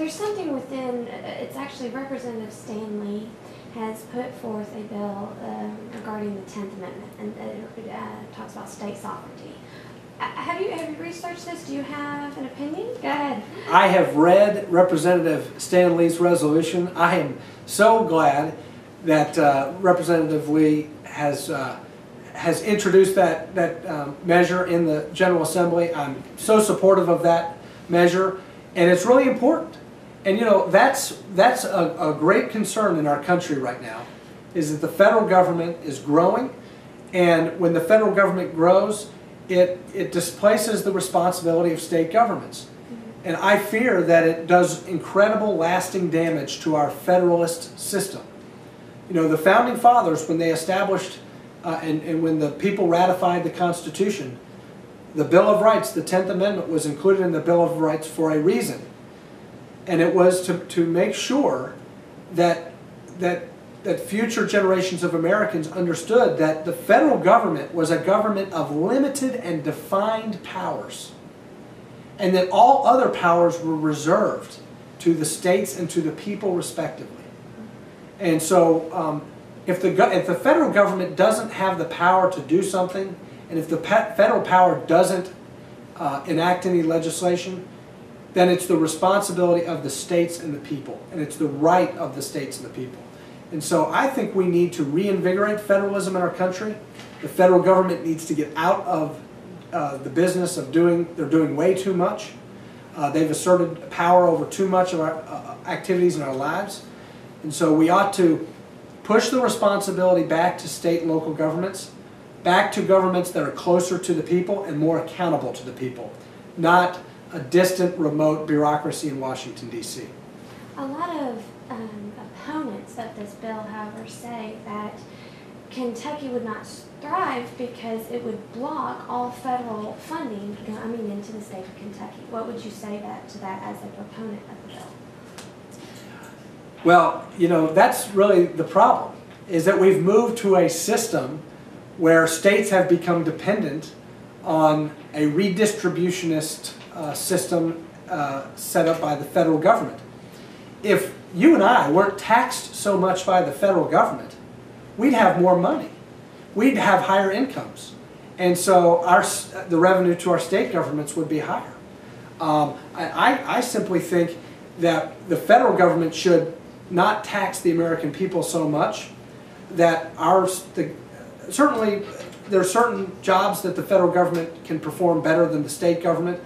there's something within, it's actually Representative Stanley has put forth a bill regarding the 10th Amendment, and it talks about state sovereignty. Have you researched this? Do you have an opinion? Go ahead. I have read Representative Stanley's resolution. I am so glad that Representative Lee has introduced that measure in the General Assembly. I'm so supportive of that measure, and it's really important. And you know, that's a great concern in our country right now, is that the federal government is growing, and when the federal government grows, it displaces the responsibility of state governments. And I fear that it does incredible lasting damage to our federalist system. You know, the Founding Fathers, when they established and when the people ratified the Constitution, the Bill of Rights, the 10th Amendment, was included in the Bill of Rights for a reason. And it was to make sure that future generations of Americans understood that the federal government was a government of limited and defined powers, and that all other powers were reserved to the states and to the people respectively. And so if the federal government doesn't have the power to do something, and if the federal power doesn't enact any legislation, then it's the responsibility of the states and the people, and it's the right of the states and the people. And so I think we need to reinvigorate federalism in our country. The federal government needs to get out of the business of they're doing way too much. They've asserted power over too much of our activities in our lives. And so we ought to push the responsibility back to state and local governments, back to governments that are closer to the people and more accountable to the people, not a distant, remote bureaucracy in Washington, D.C. A lot of opponents of this bill, however, say that Kentucky would not thrive because it would block all federal funding coming into the state of Kentucky. What would you say to that as a proponent of the bill? Well, you know, that's really the problem, is that we've moved to a system where states have become dependent on a redistributionist system set up by the federal government. If you and I weren't taxed so much by the federal government, we'd have more money. We'd have higher incomes. And so the revenue to our state governments would be higher. I simply think that the federal government should not tax the American people so much, that certainly there are certain jobs that the federal government can perform better than the state government.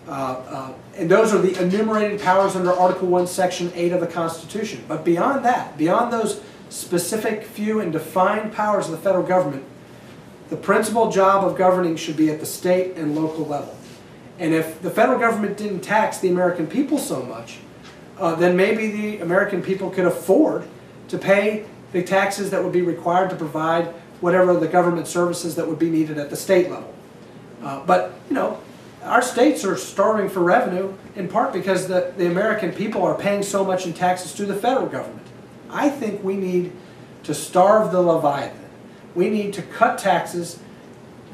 And those are the enumerated powers under Article 1, Section 8 of the Constitution. But beyond that, beyond those specific few and defined powers of the federal government, the principal job of governing should be at the state and local level. And if the federal government didn't tax the American people so much, then maybe the American people could afford to pay the taxes that would be required to provide whatever the government services that would be needed at the state level. But, you know, our states are starving for revenue in part because the American people are paying so much in taxes to the federal government. I think we need to starve the Leviathan. We need to cut taxes.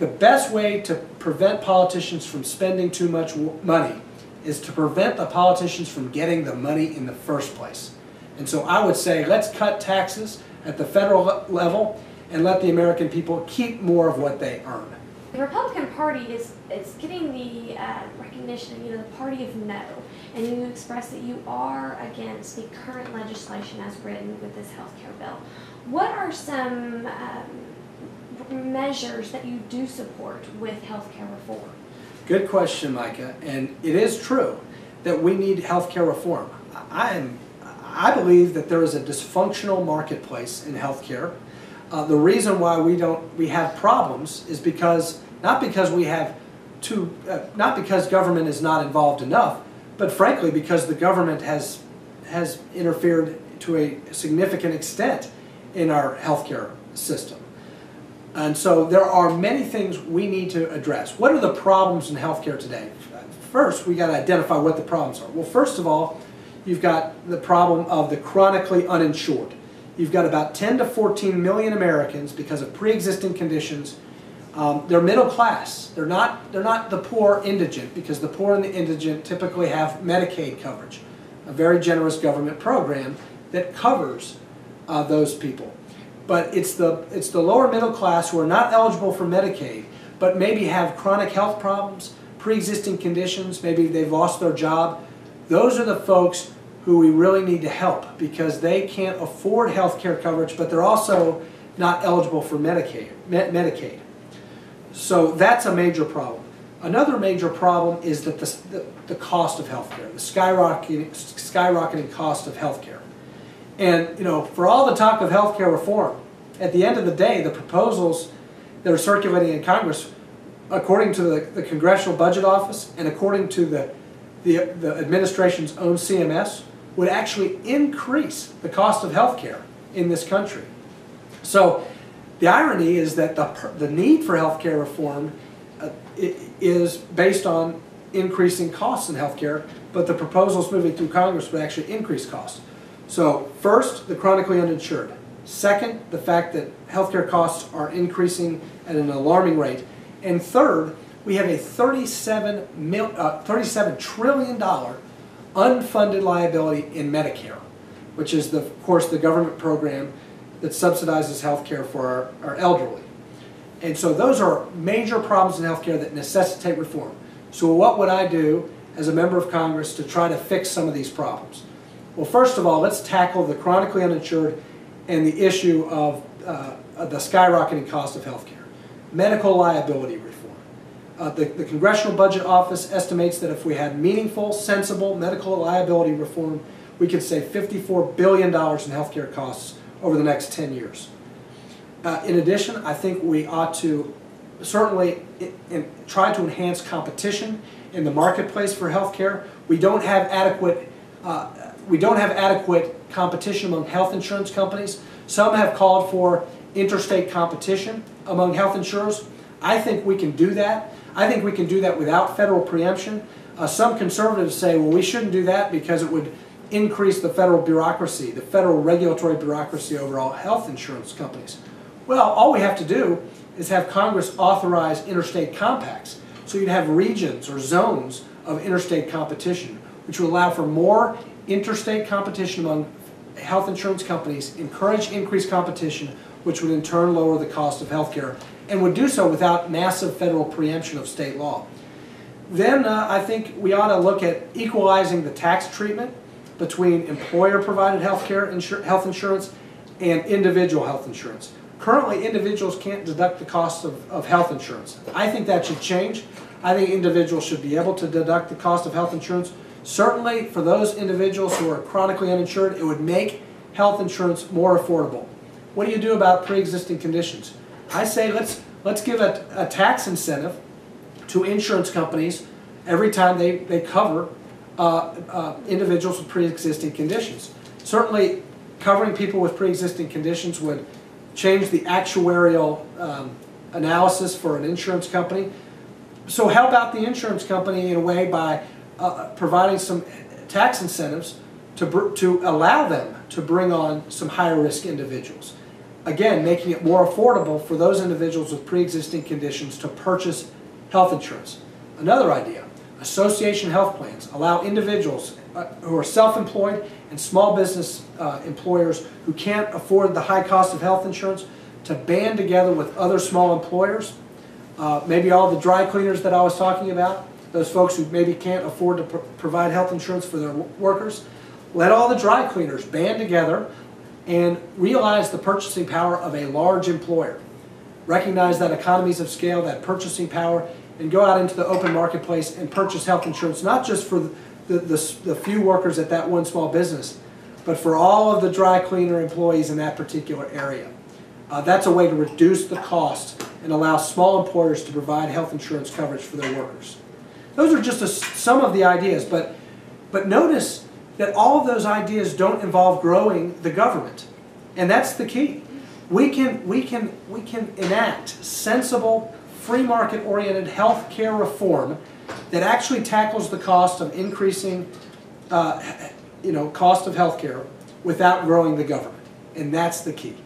The best way to prevent politicians from spending too much money is to prevent the politicians from getting the money in the first place. And so I would say, let's cut taxes at the federal level and let the American people keep more of what they earn. The Republican Party is getting the recognition, you know, the party of no, and you express that you are against the current legislation as written with this health care bill. What are some measures that you do support with health care reform? Good question, Micah, and it is true that we need health care reform. I believe that there is a dysfunctional marketplace in health care. The reason why we have problems is not because government is not involved enough, but frankly because the government has interfered to a significant extent in our healthcare system. And so there are many things we need to address. What are the problems in healthcare today? First, we got to identify what the problems are. Well, first of all, you've got the problem of the chronically uninsured. You've got about 10 to 14 million Americans because of pre-existing conditions. They're middle class. They're not the poor indigent, because the poor and the indigent typically have Medicaid coverage. a very generous government program that covers those people. But it's the lower middle class who are not eligible for Medicaid, but maybe have chronic health problems, pre-existing conditions, maybe they've lost their job. Those are the folks who we really need to help because they can't afford health care coverage, but they're also not eligible for Medicaid. So that's a major problem. Another major problem is that the cost of health care, the skyrocketing cost of health care. And for all the talk of health care reform, at the end of the day, the proposals that are circulating in Congress, according to the Congressional Budget Office and according to the administration's own CMS, would actually increase the cost of health care in this country. So the irony is that the need for health care reform is based on increasing costs in health care, but the proposals moving through Congress would actually increase costs. So first, the chronically uninsured. Second, the fact that healthcare costs are increasing at an alarming rate. And third, we have a $37 trillion unfunded liability in Medicare, which is, of course, the government program that subsidizes health care for our elderly. And so those are major problems in health care that necessitate reform. So what would I do as a member of Congress to try to fix some of these problems? Well, first of all, let's tackle the chronically uninsured and the issue of the skyrocketing cost of health care. Medical liability reform. The Congressional Budget Office estimates that if we had meaningful, sensible medical liability reform, we could save $54 billion in healthcare costs over the next 10 years. In addition, I think we ought to certainly try to enhance competition in the marketplace for healthcare. We don't have adequate competition among health insurance companies. Some have called for interstate competition among health insurers. I think we can do that. I think we can do that without federal preemption. Some conservatives say, well, we shouldn't do that because it would increase the federal bureaucracy, the federal regulatory bureaucracy over all health insurance companies. Well, all we have to do is have Congress authorize interstate compacts. So you'd have regions or zones of interstate competition, which would allow for more interstate competition among health insurance companies, encourage increased competition, which would in turn lower the cost of health care, and would do so without massive federal preemption of state law. Then I think we ought to look at equalizing the tax treatment between employer-provided health insurance and individual health insurance. Currently, individuals can't deduct the cost of health insurance. I think that should change. I think individuals should be able to deduct the cost of health insurance. Certainly, for those individuals who are chronically uninsured, it would make health insurance more affordable. What do you do about pre-existing conditions? I say let's give a tax incentive to insurance companies every time they cover individuals with pre-existing conditions. Certainly, covering people with pre-existing conditions would change the actuarial analysis for an insurance company. So help out the insurance company in a way by providing some tax incentives to allow them to bring on some higher risk individuals. Again, making it more affordable for those individuals with pre-existing conditions to purchase health insurance. Another idea, association health plans allow individuals who are self-employed and small business employers who can't afford the high cost of health insurance to band together with other small employers, maybe all the dry cleaners that I was talking about, those folks who maybe can't afford to provide health insurance for their workers. Let all the dry cleaners band together and realize the purchasing power of a large employer. Recognize that economies of scale, that purchasing power, and go out into the open marketplace and purchase health insurance, not just for the few workers at that one small business, but for all of the dry cleaner employees in that particular area. That's a way to reduce the cost and allow small employers to provide health insurance coverage for their workers. Those are just some of the ideas, but notice that all of those ideas don't involve growing the government, and that's the key. We can enact sensible, free market-oriented health care reform that actually tackles the cost of increasing, cost of health care without growing the government, and that's the key.